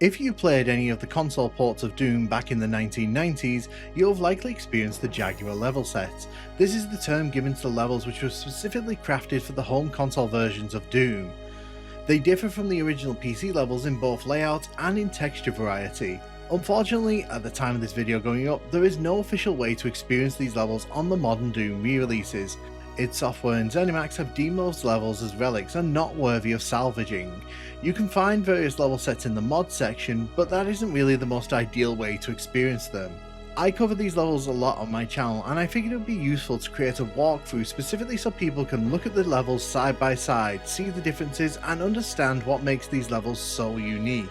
If you played any of the console ports of Doom back in the 1990s, you'll have likely experienced the Jaguar level set. This is the term given to the levels which were specifically crafted for the home console versions of Doom. They differ from the original PC levels in both layout and in texture variety. Unfortunately, at the time of this video going up, there is no official way to experience these levels on the modern Doom re-releases. id Software and ZeniMax have deemed those levels as relics and not worthy of salvaging. You can find various level sets in the mod section, but that isn't really the most ideal way to experience them. I cover these levels a lot on my channel, and I figured it would be useful to create a walkthrough specifically so people can look at the levels side by side, see the differences, and understand what makes these levels so unique.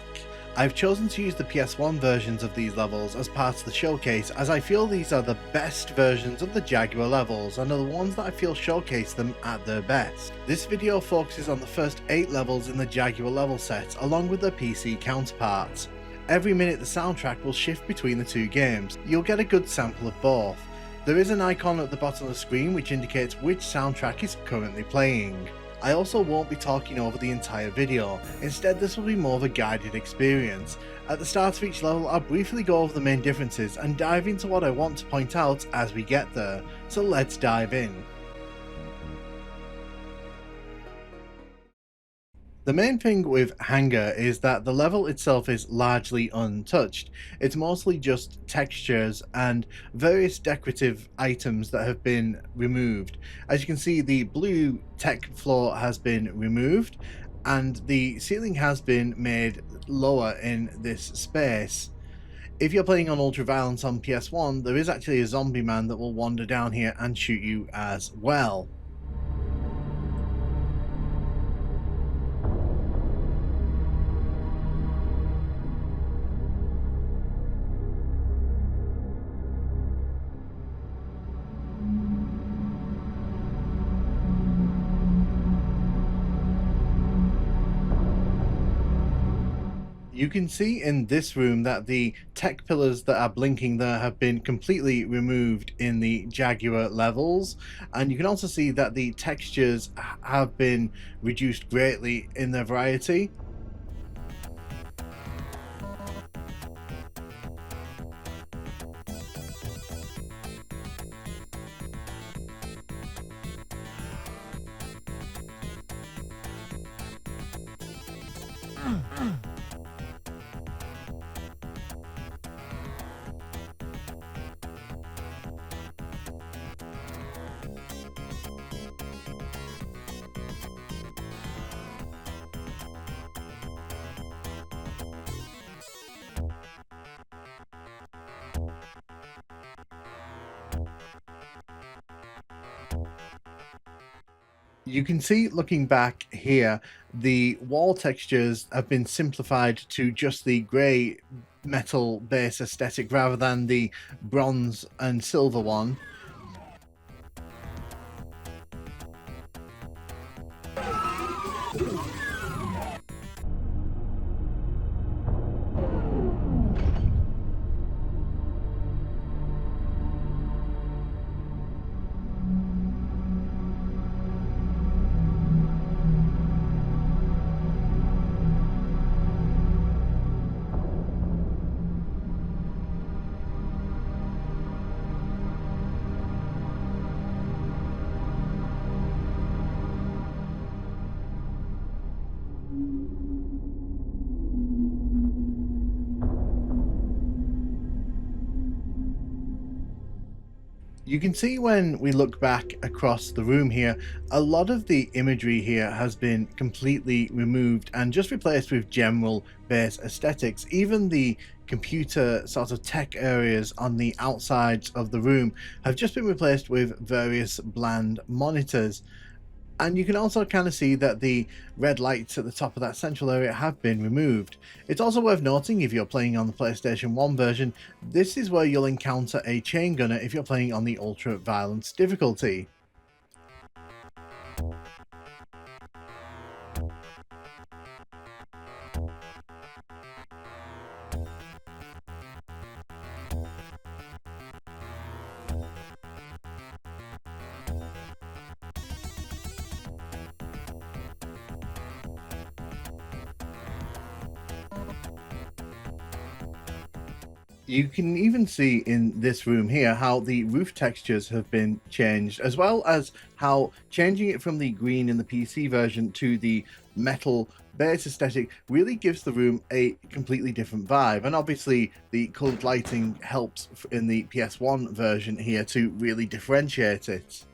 I've chosen to use the PS1 versions of these levels as part of the showcase, as I feel these are the best versions of the Jaguar levels and are the ones that I feel showcase them at their best. This video focuses on the first 8 levels in the Jaguar level set along with their PC counterparts. Every minute the soundtrack will shift between the two games. You'll get a good sample of both. There is an icon at the bottom of the screen which indicates which soundtrack is currently playing. I also won't be talking over the entire video, instead this will be more of a guided experience. At the start of each level I'll briefly go over the main differences and dive into what I want to point out as we get there, so let's dive in. The main thing with Hangar is that the level itself is largely untouched. It's mostly just textures and various decorative items that have been removed. As you can see, the blue tech floor has been removed and the ceiling has been made lower in this space. If you're playing on Ultraviolence on PS1, there is actually a zombie man that will wander down here and shoot you as well. You can see in this room that the tech pillars that are blinking there have been completely removed in the Jaguar levels, and you can also see that the textures have been reduced greatly in their variety. You can see, looking back here, the wall textures have been simplified to just the grey metal base aesthetic rather than the bronze and silver one. You can see when we look back across the room here, a lot of the imagery here has been completely removed and just replaced with general base aesthetics. Even the computer sort of tech areas on the outsides of the room have just been replaced with various bland monitors. And you can also kind of see that the red lights at the top of that central area have been removed. It's also worth noting, if you're playing on the PlayStation 1 version, this is where you'll encounter a chain gunner if you're playing on the ultra violence difficulty. You can even see in this room here how the roof textures have been changed, as well as how changing it from the green in the PC version to the metal base aesthetic really gives the room a completely different vibe. And obviously the coloured lighting helps in the PS1 version here to really differentiate it.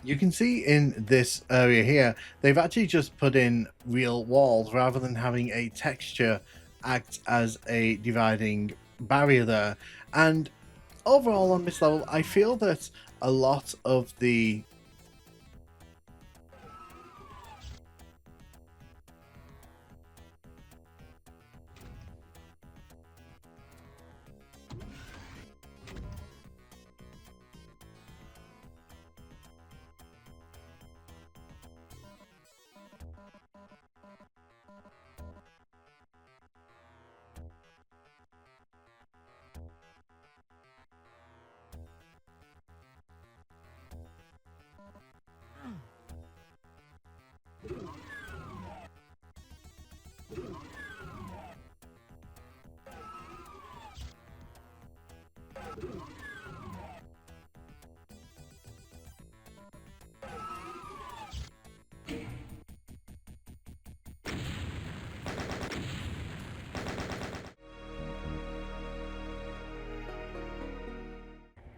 You can see in this area here, they've actually just put in real walls rather than having a texture act as a dividing barrier there. And overall on this level, I feel that a lot of the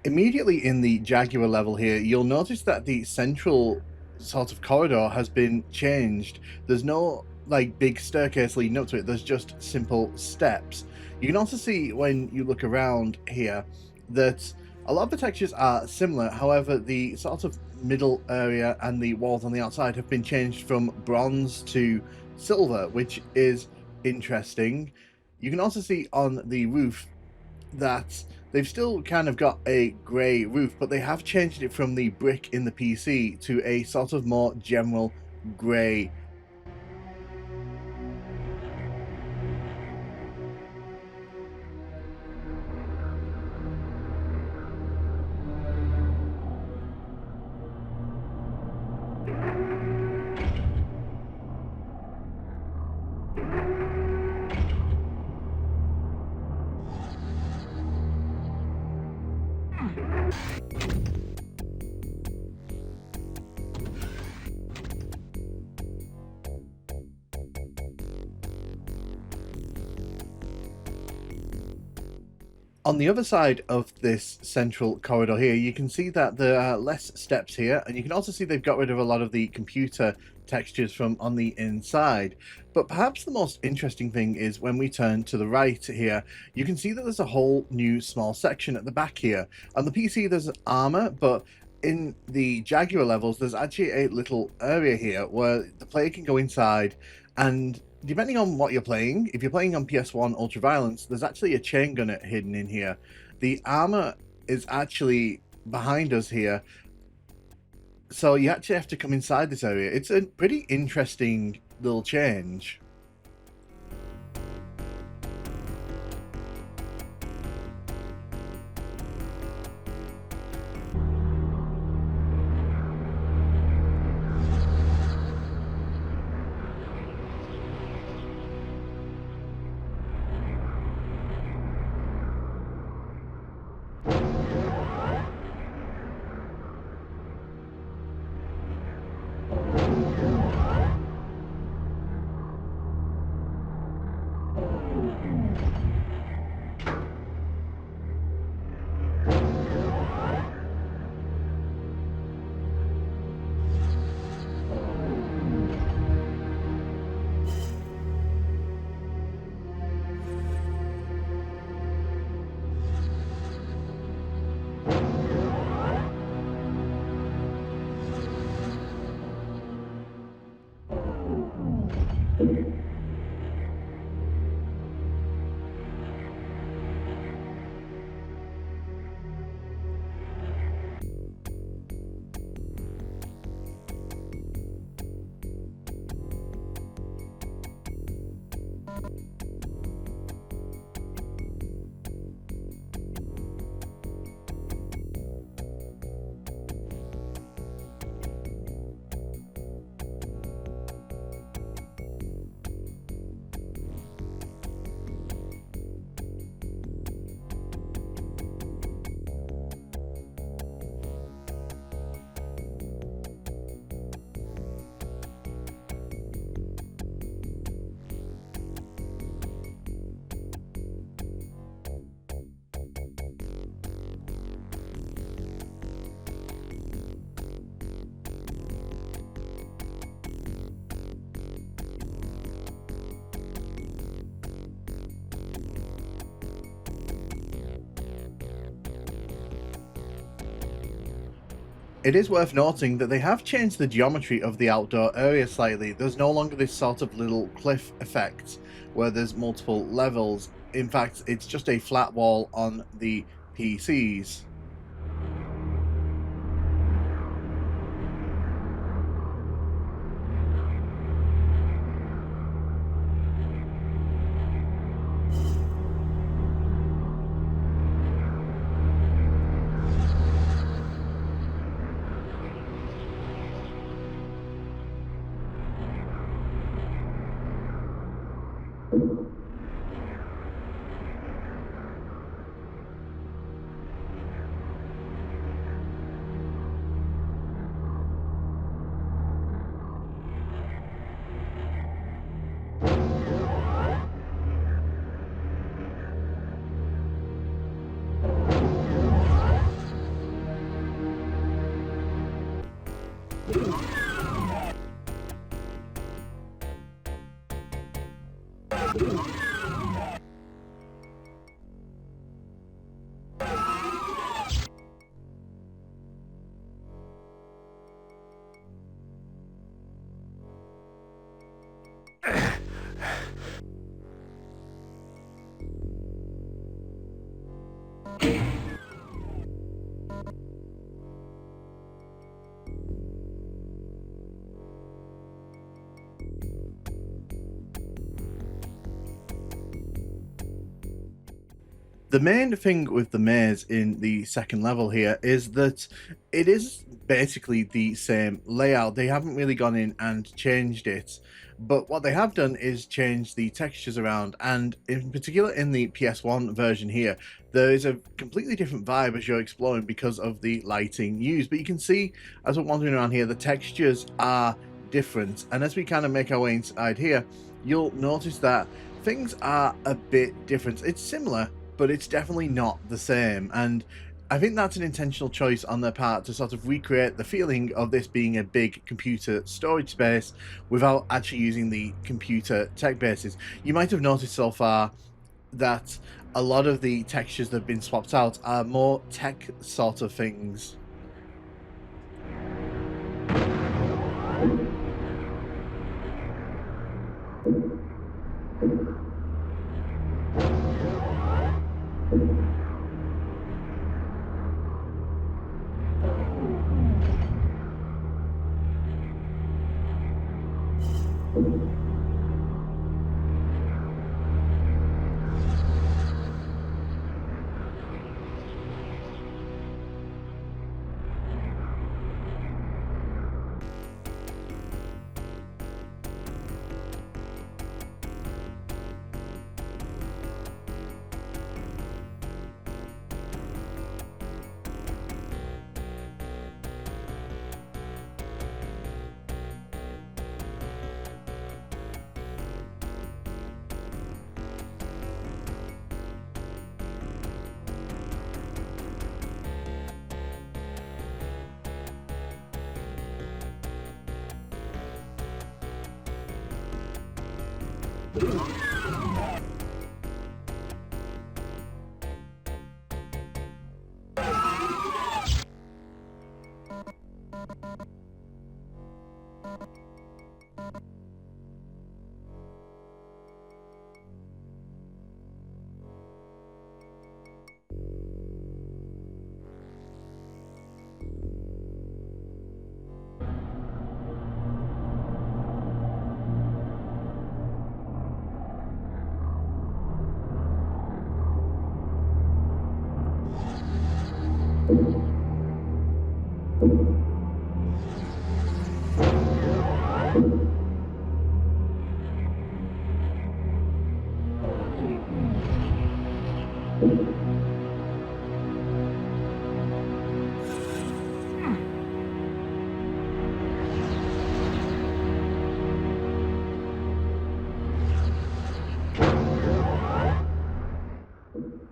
immediately in the Jaguar level here, you'll notice that the central sort of corridor has been changed. There's no like big staircase leading up to it, there's just simple steps. You can also see when you look around here that a lot of the textures are similar, however, the sort of middle area and the walls on the outside have been changed from bronze to silver, which is interesting. You can also see on the roof that they've still kind of got a grey roof, but they have changed it from the brick in the PC to a sort of more general grey. On the other side of this central corridor here, you can see that there are less steps here, and you can also see they've got rid of a lot of the computer textures from on the inside. But perhaps the most interesting thing is when we turn to the right here, you can see that there's a whole new small section at the back here. On the PC, there's armor, but in the Jaguar levels, there's actually a little area here where the player can go inside and Depending on what you're playing, if you're playing on PS1 Ultraviolence, there's actually a chain gunner hidden in here. The armor is actually behind us here, so you actually have to come inside this area. It's a pretty interesting little change. It is worth noting that they have changed the geometry of the outdoor area slightly. There's no longer this sort of little cliff effect where there's multiple levels. In fact, it's just a flat wall on the PCs. The main thing with the maze in the second level here is that it is basically the same layout. They haven't really gone in and changed it, but what they have done is change the textures around, and in particular in the PS1 version here, there is a completely different vibe as you're exploring because of the lighting used. But you can see as we're wandering around here, the textures are different, and as we kind of make our way inside here, you'll notice that things are a bit different. It's similar, but it's definitely not the same. And I think that's an intentional choice on their part to sort of recreate the feeling of this being a big computer storage space without actually using the computer tech bases. You might have noticed so far that a lot of the textures that have been swapped out are more tech sort of things.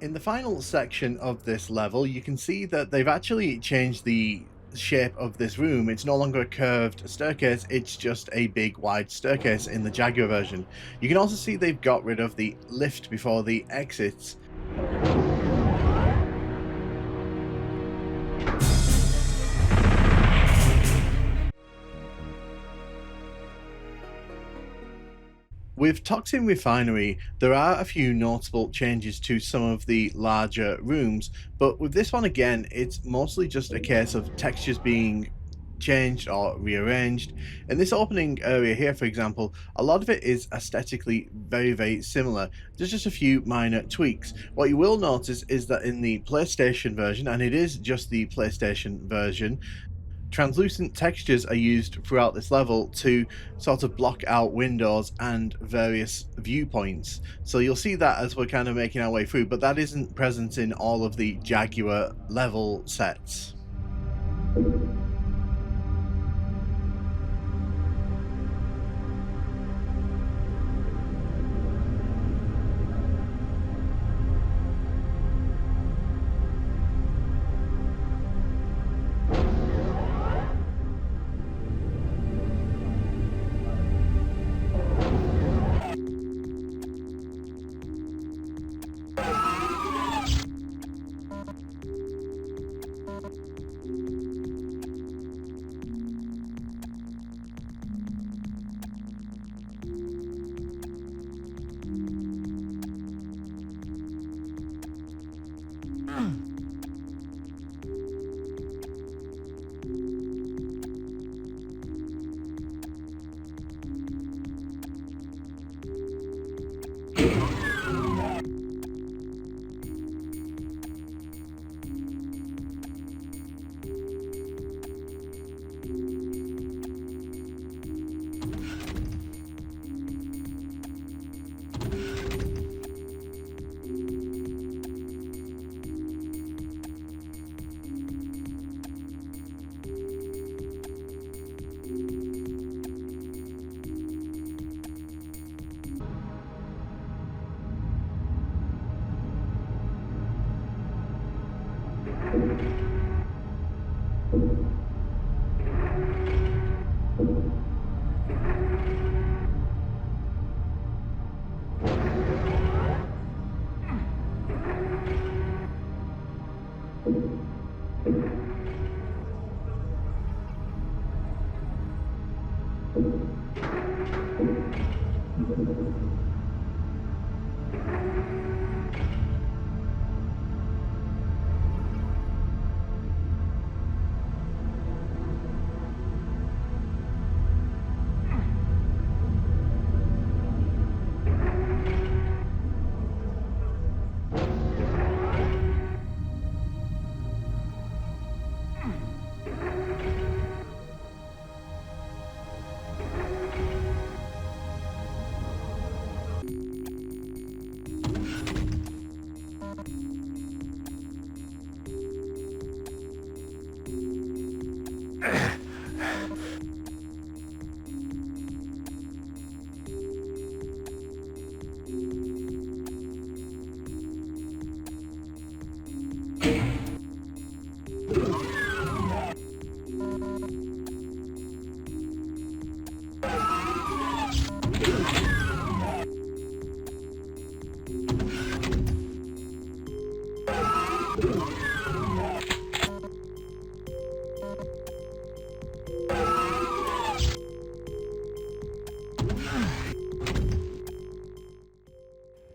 In the final section of this level, you can see that they've actually changed the shape of this room. It's no longer a curved staircase, it's just a big wide staircase in the Jaguar version. You can also see they've got rid of the lift before the exits. With Toxin Refinery, there are a few notable changes to some of the larger rooms, but with this one again, it's mostly just a case of textures being changed or rearranged. In this opening area here, for example, a lot of it is aesthetically very similar. There's just a few minor tweaks. What you will notice is that in the PlayStation version, and it is just the PlayStation version, translucent textures are used throughout this level to sort of block out windows and various viewpoints. So you'll see that as we're kind of making our way through, but that isn't present in all of the Jaguar level sets.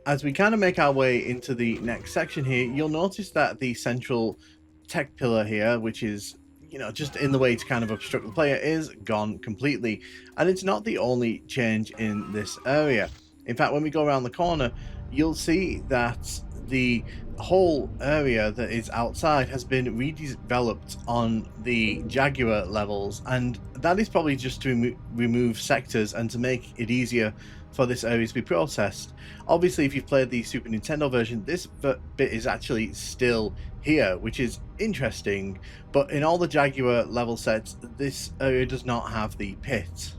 As we kind of make our way into the next section here, you'll notice that the central tech pillar here, which is, just in the way to kind of obstruct the player, is gone completely. And it's not the only change in this area. In fact, when we go around the corner, you'll see that the whole area that is outside has been redeveloped on the Jaguar levels, and that is probably just to remove sectors and to make it easier for this area to be processed. Obviously, if you've played the Super Nintendo version, this bit is actually still here, which is interesting, but in all the Jaguar level sets, this area does not have the pit.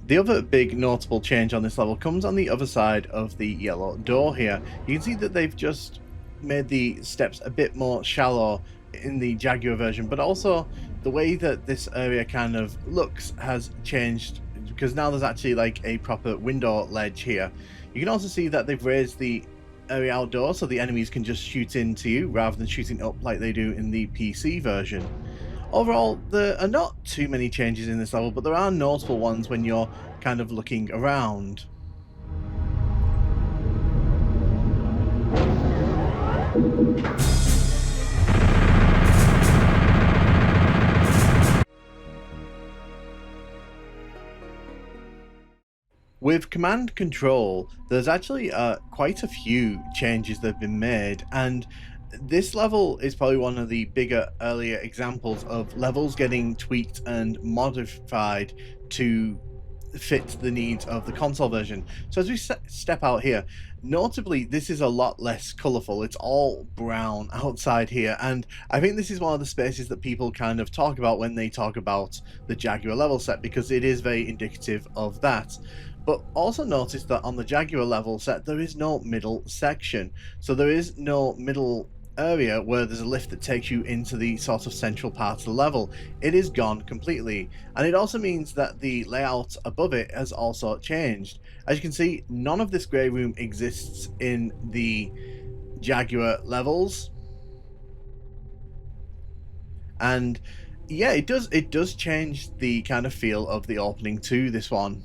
The other big notable change on this level comes on the other side of the yellow door here. You can see that they've just made the steps a bit more shallow in the Jaguar version, but also the way that this area kind of looks has changed because now there's actually like a proper window ledge here. You can also see that they've raised the area outdoors so the enemies can just shoot into you rather than shooting up like they do in the PC version. Overall, there are not too many changes in this level, but there are notable ones when you're kind of looking around. With command control, there's actually quite a few changes that have been made, and this level is probably one of the bigger earlier examples of levels getting tweaked and modified to fit the needs of the console version. So as we step out here, notably this is a lot less colorful. It's all brown outside here, and I think this is one of the spaces that people kind of talk about when they talk about the Jaguar level set, because it is very indicative of that. But also notice that on the Jaguar level set there is no middle section, so there is no middle area where there's a lift that takes you into the sort of central part of the level. It is gone completely, and it also means that the layout above it has also changed. As you can see, none of this grey room exists in the Jaguar levels, and yeah, it does change the kind of feel of the opening to this one.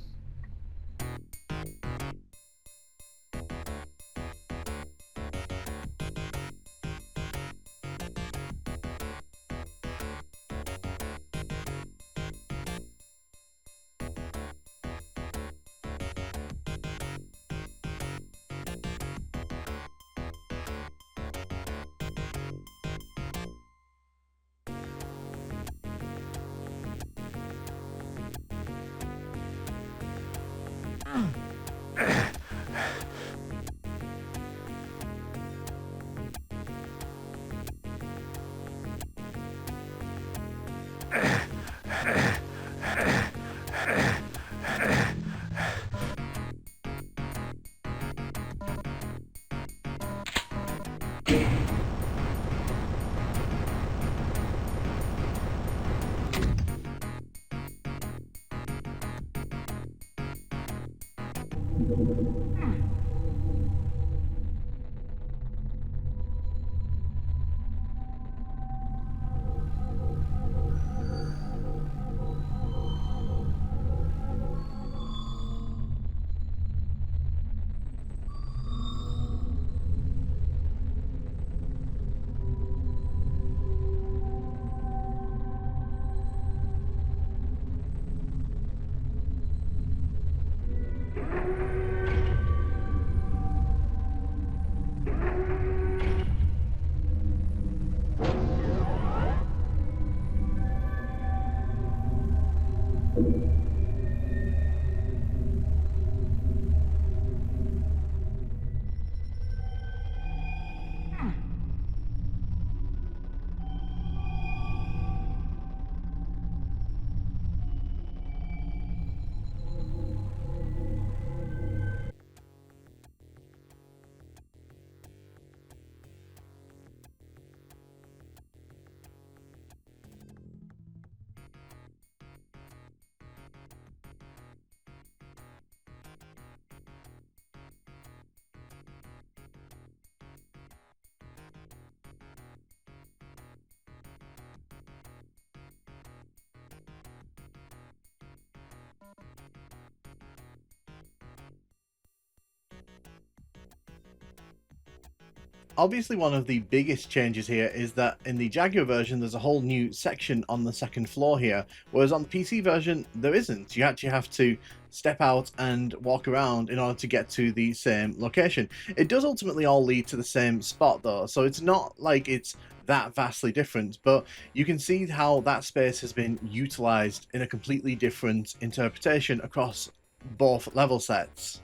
Obviously, one of the biggest changes here is that in the Jaguar version, there's a whole new section on the second floor here, whereas on the PC version, there isn't. You actually have to step out and walk around in order to get to the same location. It does ultimately all lead to the same spot though, so it's not like it's that vastly different, but you can see how that space has been utilized in a completely different interpretation across both level sets.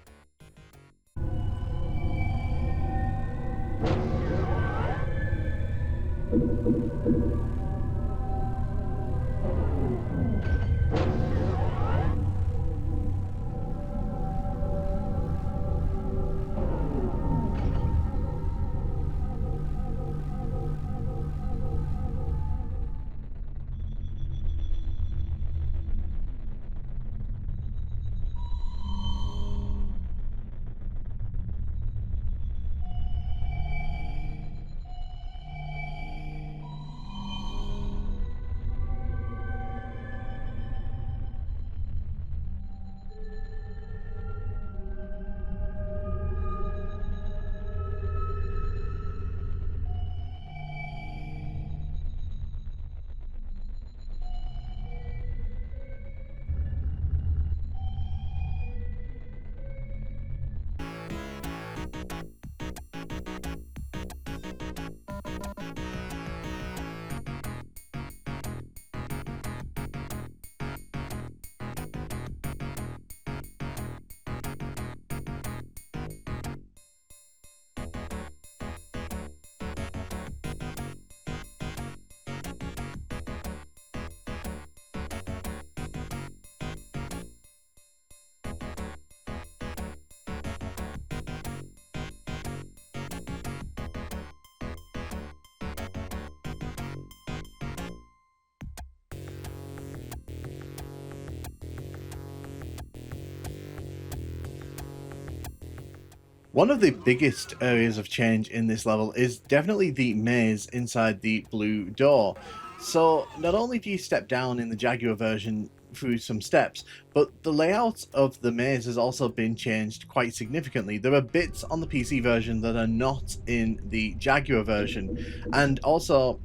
One of the biggest areas of change in this level is definitely the maze inside the blue door. So not only do you step down in the Jaguar version through some steps, but the layout of the maze has also been changed quite significantly. There are bits on the PC version that are not in the Jaguar version, and also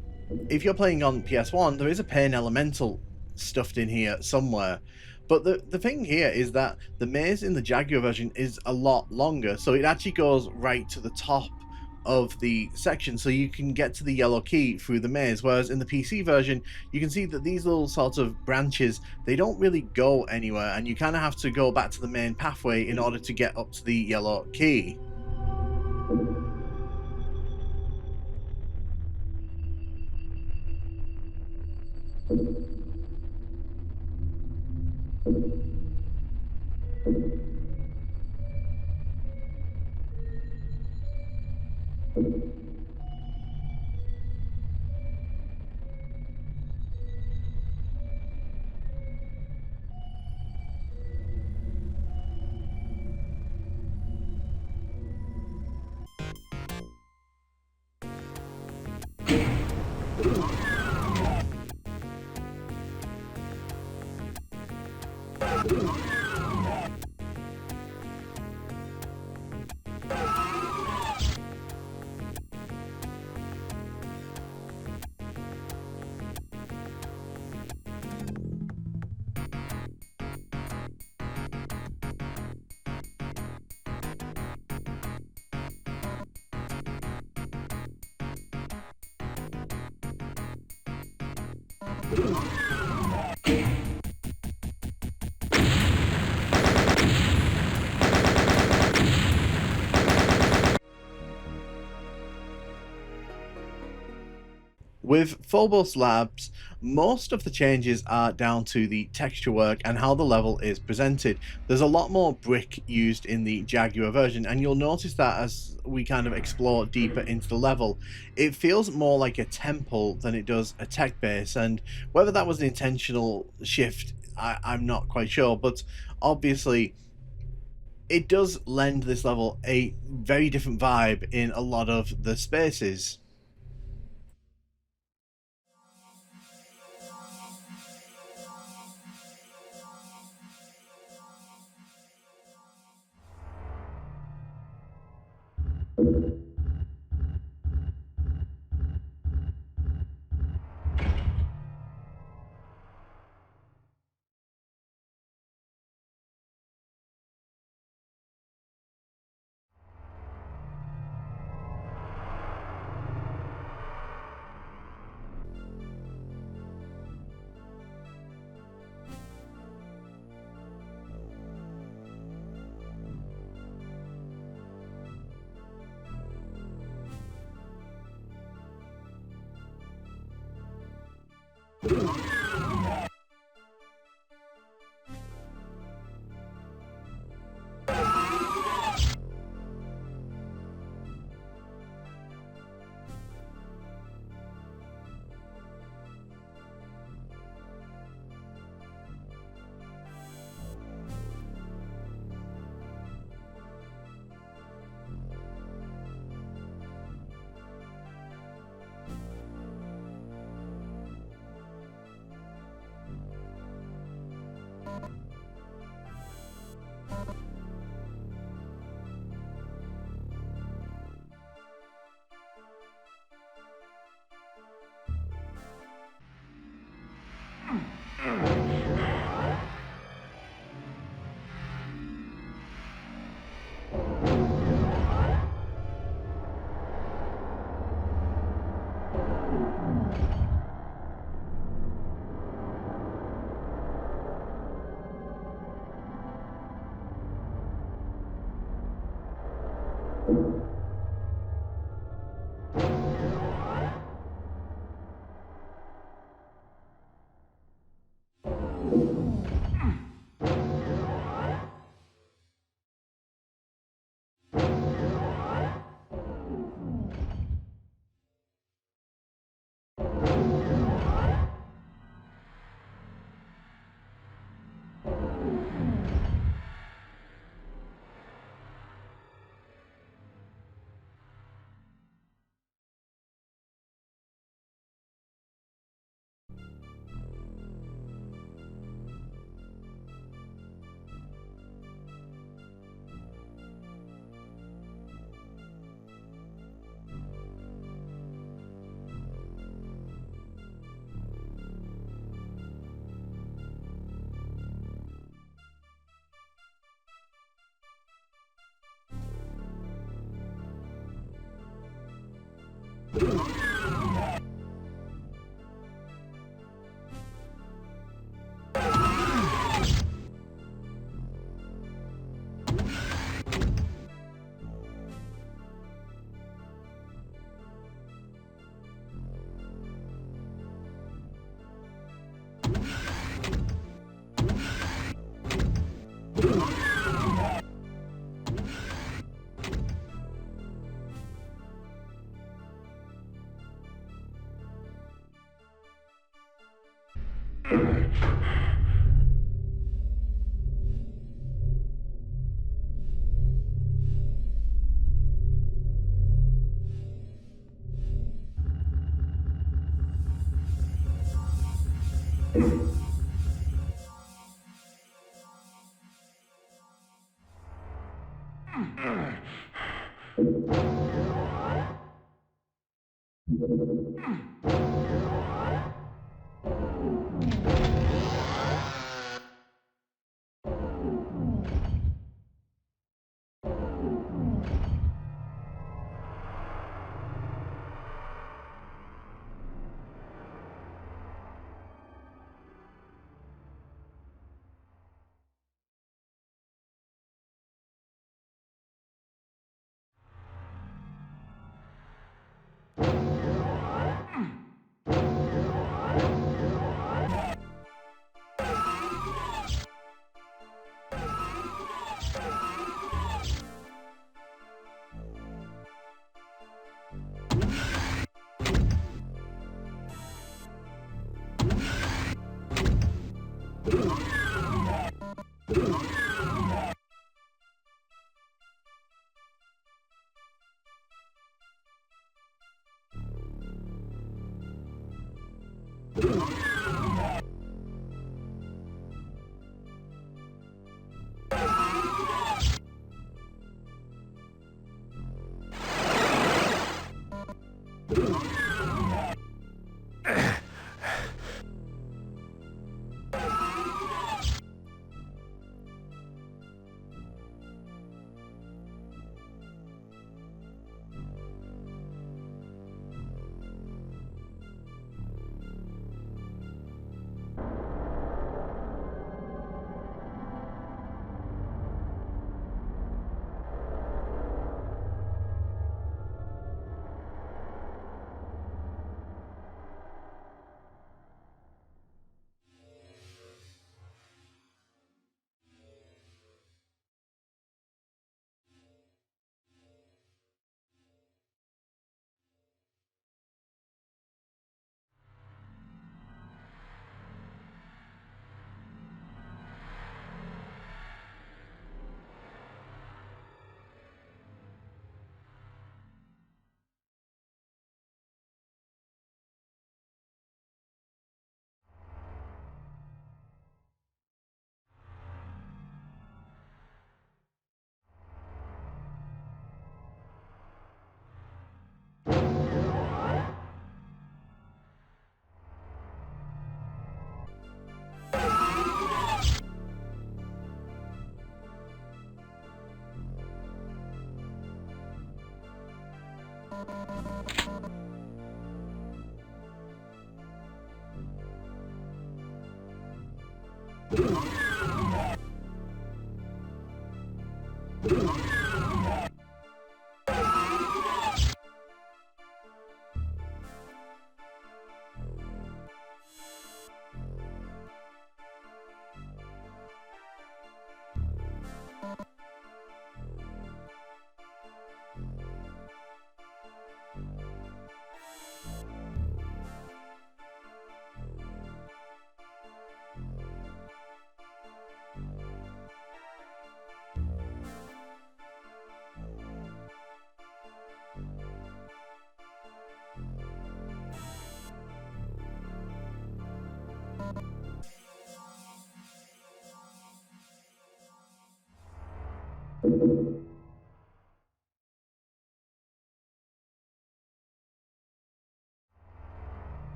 if you're playing on PS1, there is a Pain Elemental stuffed in here somewhere. But the thing here is that the maze in the Jaguar version is a lot longer, so it actually goes right to the top of the section, so you can get to the yellow key through the maze, whereas in the PC version, you can see that these little sort of branches, they don't really go anywhere, and you kind of have to go back to the main pathway in order to get up to the yellow key. With Phobos Labs, most of the changes are down to the texture work and how the level is presented. There's a lot more brick used in the Jaguar version, and you'll notice that as we kind of explore deeper into the level. It feels more like a temple than it does a tech base, and whether that was an intentional shift, I'm not quite sure, but obviously it does lend this level a very different vibe in a lot of the spaces.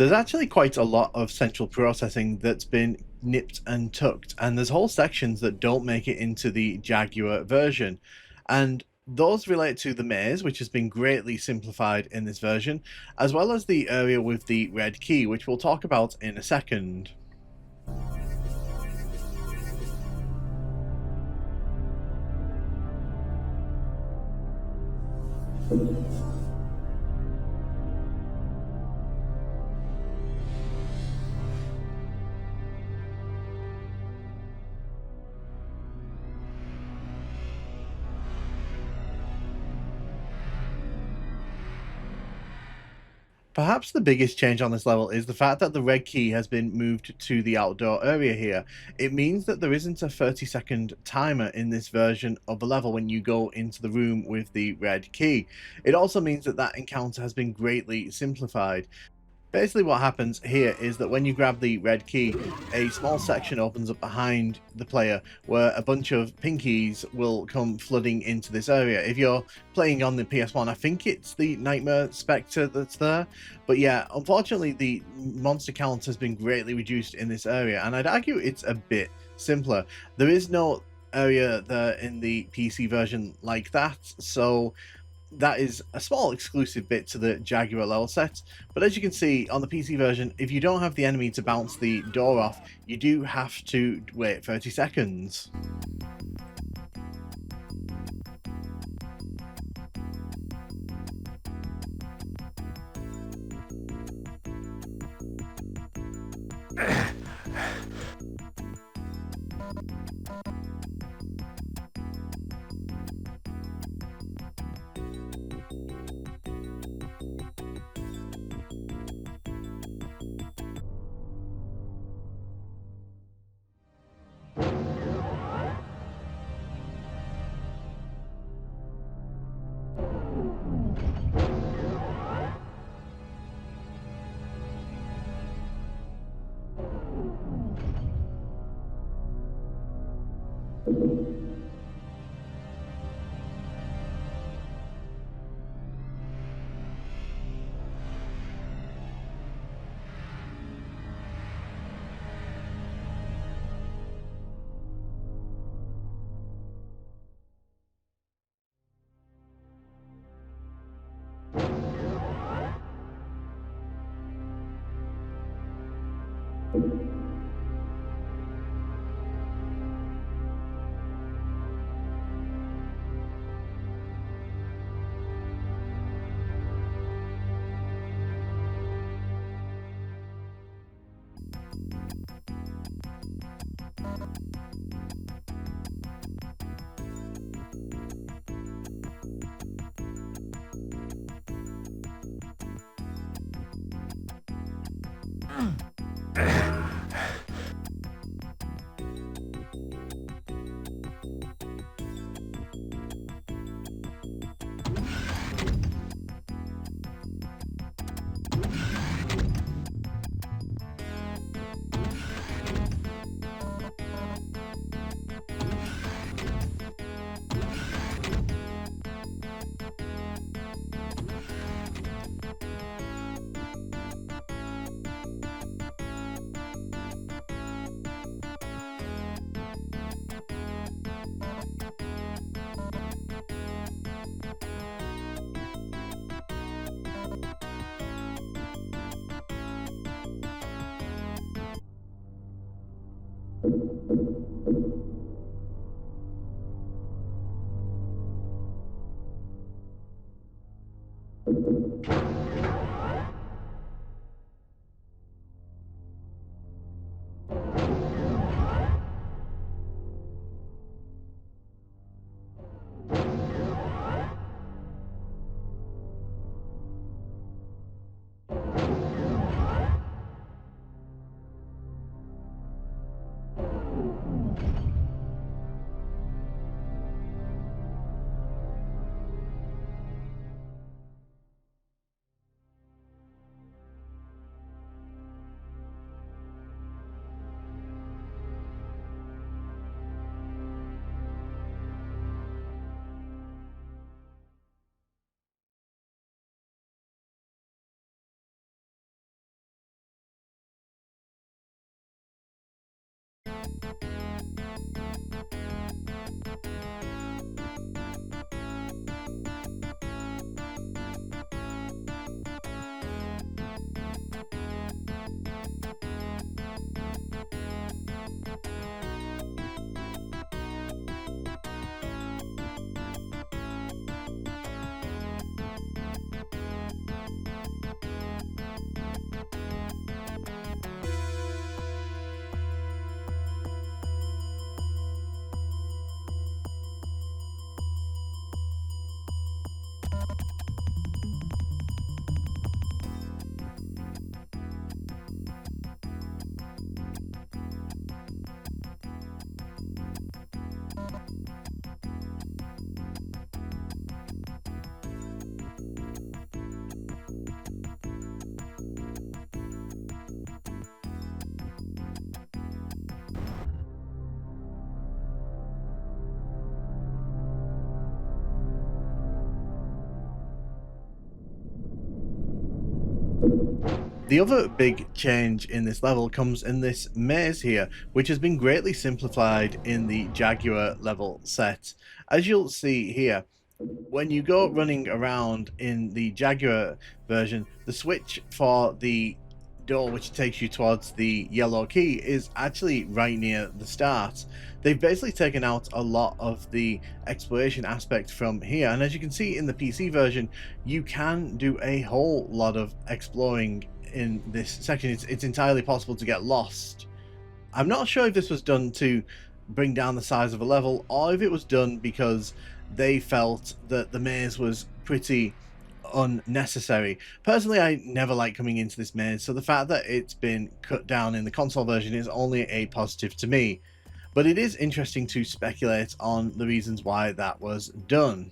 There's actually quite a lot of central processing that's been nipped and tucked, and there's whole sections that don't make it into the Jaguar version. And those relate to the maze, which has been greatly simplified in this version, as well as the area with the red key, which we'll talk about in a second. Perhaps the biggest change on this level is the fact that the red key has been moved to the outdoor area here. It means that there isn't a 30-second timer in this version of the level when you go into the room with the red key. It also means that that encounter has been greatly simplified. Basically what happens here is that when you grab the red key, a small section opens up behind the player where a bunch of pinkies will come flooding into this area. If you're playing on the PS1, I think it's the Nightmare Spectre that's there. But yeah, unfortunately the monster count has been greatly reduced in this area, and I'd argue it's a bit simpler. There is no area there in the PC version like that, so that is a small exclusive bit to the Jaguar level set, but as you can see on the PC version, if you don't have the enemy to bounce the door off, you do have to wait 30 seconds. The other big change in this level comes in this maze here, which has been greatly simplified in the Jaguar level set. As you'll see here, when you go running around in the Jaguar version, the switch for the door which takes you towards the yellow key is actually right near the start. They've basically taken out a lot of the exploration aspect from here, and as you can see in the PC version, you can do a whole lot of exploring in this section. It's entirely possible to get lost. I'm not sure if this was done to bring down the size of a level, or if it was done because they felt that the maze was pretty unnecessary. Personally, I never like coming into this maze, so the fact that it's been cut down in the console version is only a positive to me. But it is interesting to speculate on the reasons why that was done.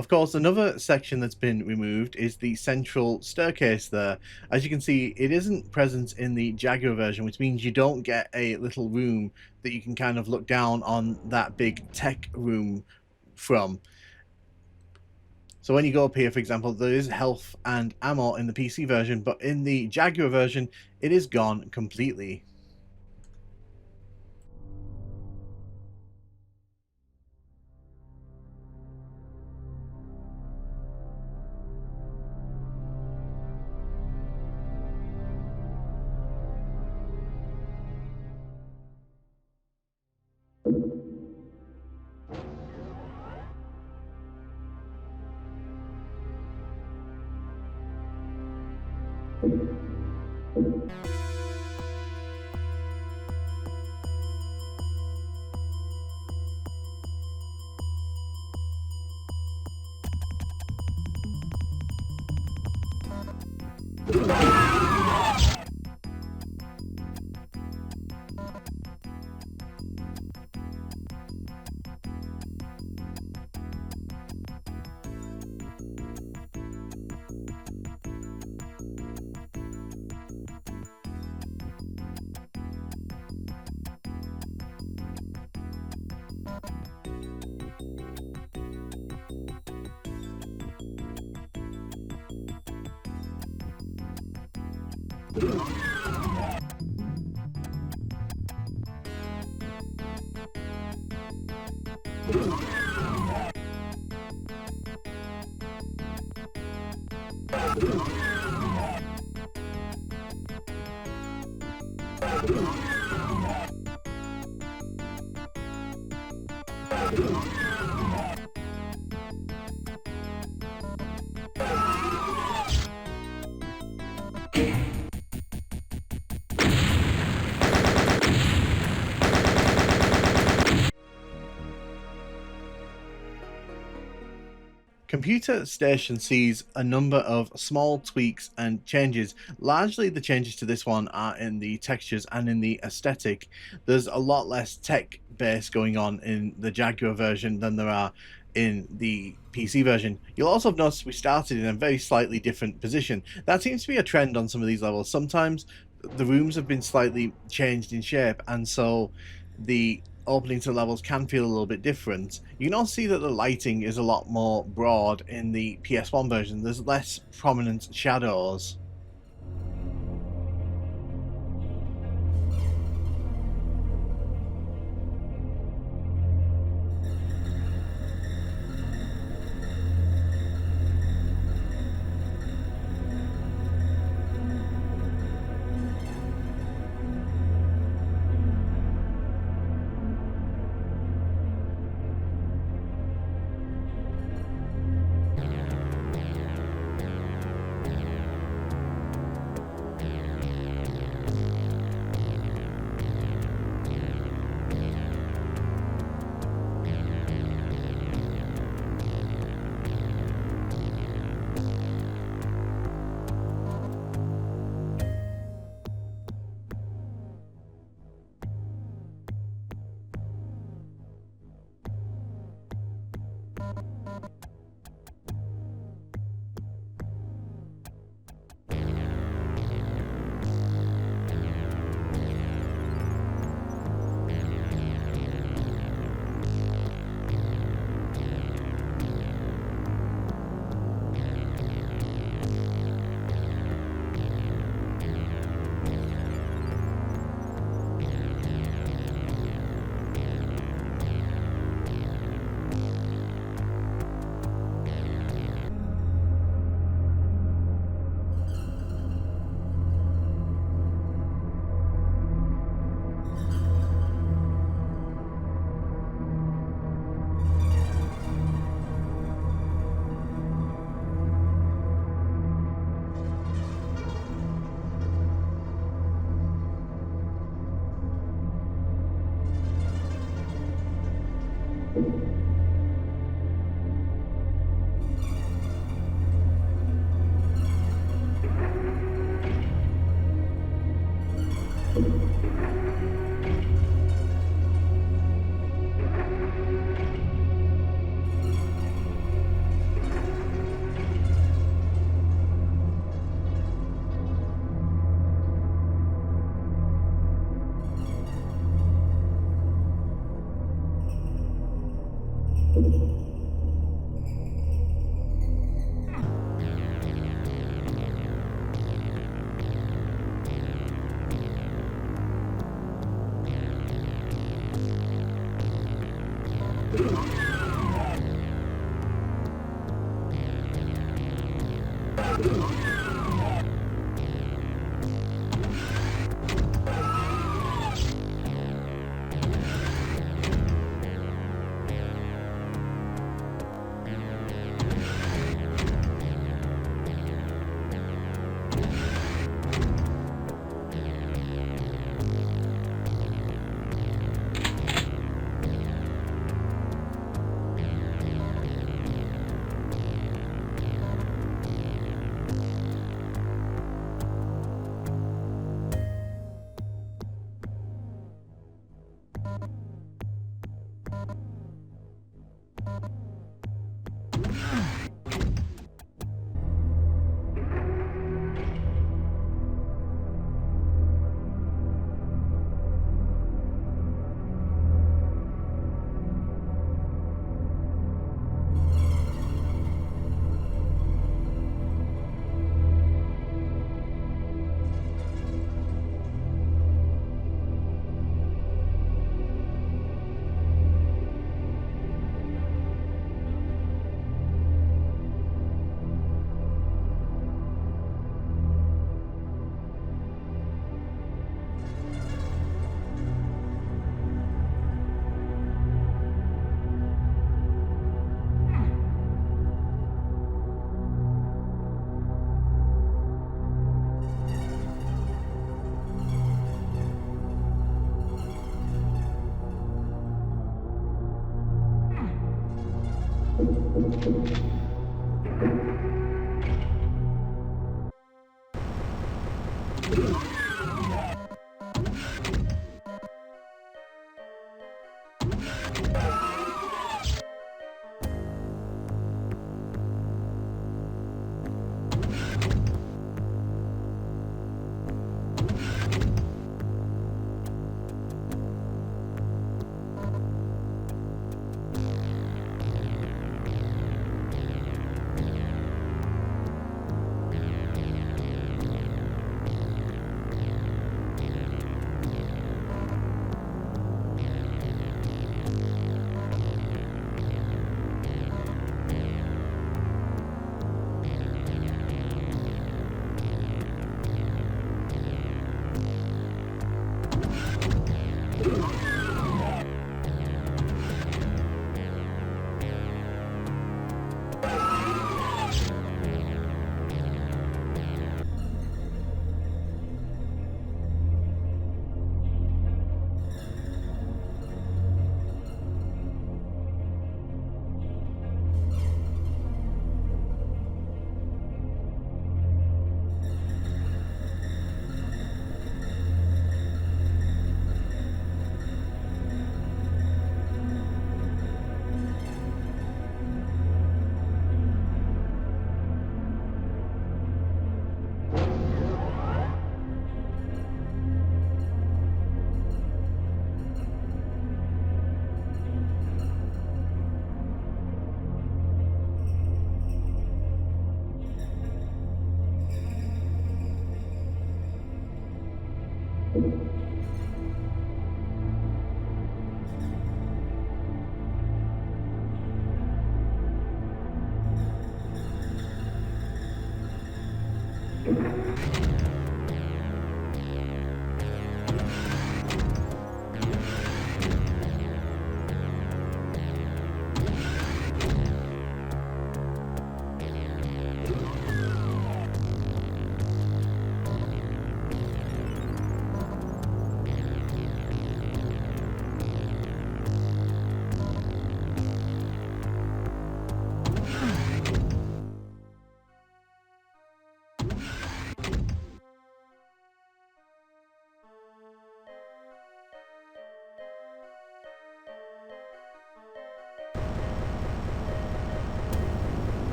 Of course, another section that's been removed is the central staircase there. As you can see, it isn't present in the Jaguar version, which means you don't get a little room that you can kind of look down on that big tech room from. So when you go up here, for example, there is health and ammo in the PC version, but in the Jaguar version, it is gone completely. Computer Station sees a number of small tweaks and changes. Largely the changes to this one are in the textures and in the aesthetic. There's a lot less tech base going on in the Jaguar version than there are in the PC version. You'll also have noticed we started in a very slightly different position. That seems to be a trend on some of these levels. Sometimes the rooms have been slightly changed in shape, and so the opening to levels can feel a little bit different. You can also see that the lighting is a lot more broad in the PS1 version. There's less prominent shadows.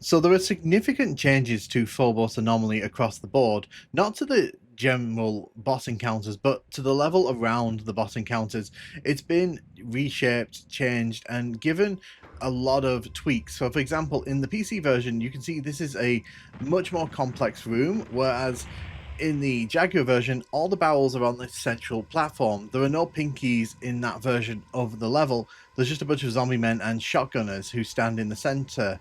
So there are significant changes to Phobos Anomaly across the board, not to the general boss encounters, but to the level around the boss encounters. It's been reshaped, changed, and given a lot of tweaks. So for example, in the PC version, you can see this is a much more complex room, whereas in the Jaguar version, all the barrels are on this central platform. There are no pinkies in that version of the level. There's just a bunch of zombie men and shotgunners who stand in the center.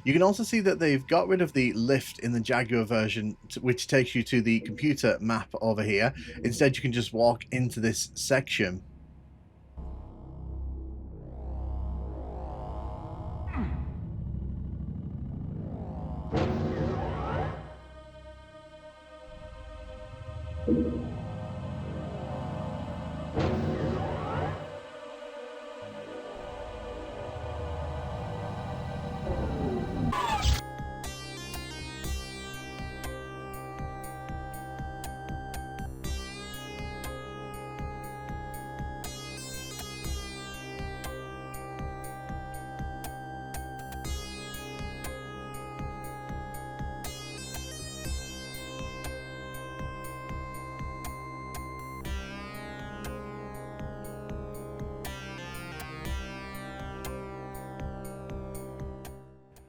You can also see that they've got rid of the lift in the Jaguar version, which takes you to the computer map over here. Instead, you can just walk into this section.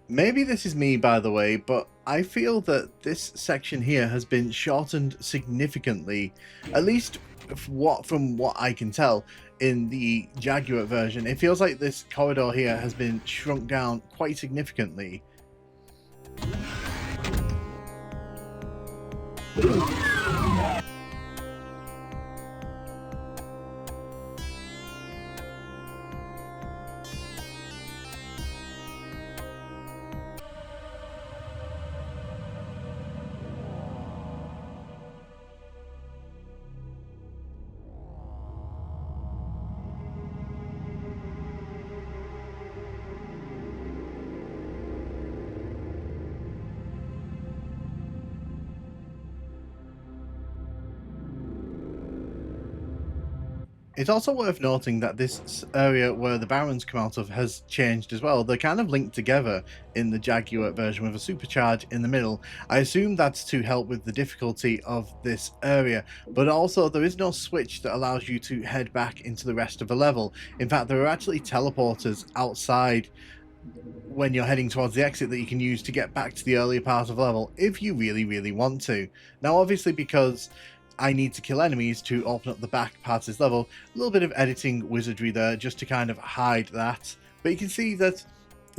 Maybe this is me, by the way, but I feel that this section here has been shortened significantly, at least from what I can tell in the Jaguar version. It feels like this corridor here has been shrunk down quite significantly. It's also worth noting that this area where the Barons come out of has changed as well. They're kind of linked together in the Jaguar version with a supercharge in the middle. I assume that's to help with the difficulty of this area, but also there is no switch that allows you to head back into the rest of the level. In fact, there are actually teleporters outside when you're heading towards the exit that you can use to get back to the earlier part of the level if you really want to. Now obviously, because I need to kill enemies to open up the back part of this level, a little bit of editing wizardry there just to kind of hide that, but you can see that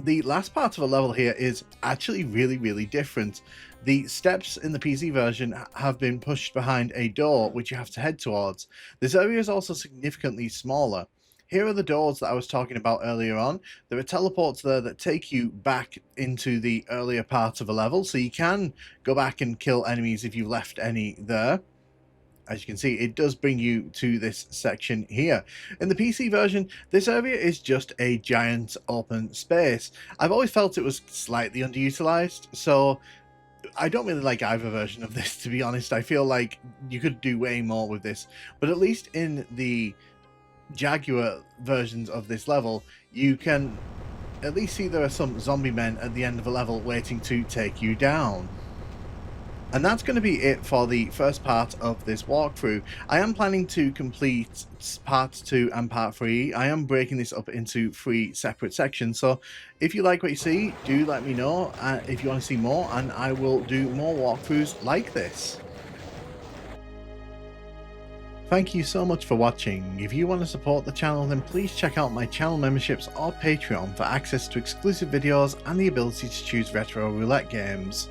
the last part of the level here is actually really different. The steps in the PC version have been pushed behind a door which you have to head towards. This area is also significantly smaller. Here are the doors that I was talking about earlier on. There are teleports there that take you back into the earlier part of a level, so you can go back and kill enemies if you left any there. As you can see, it does bring you to this section here. In the PC version, this area is just a giant open space. I've always felt it was slightly underutilized, so I don't really like either version of this, to be honest. I feel like you could do way more with this, but at least in the Jaguar versions of this level, you can at least see there are some zombie men at the end of a level waiting to take you down. And that's going to be it for the first part of this walkthrough. I am planning to complete part 2 and part 3. I am breaking this up into 3 separate sections, so if you like what you see, do let me know if you want to see more, and I will do more walkthroughs like this. Thank you so much for watching. If you want to support the channel, then please check out my channel memberships or Patreon for access to exclusive videos and the ability to choose retro roulette games.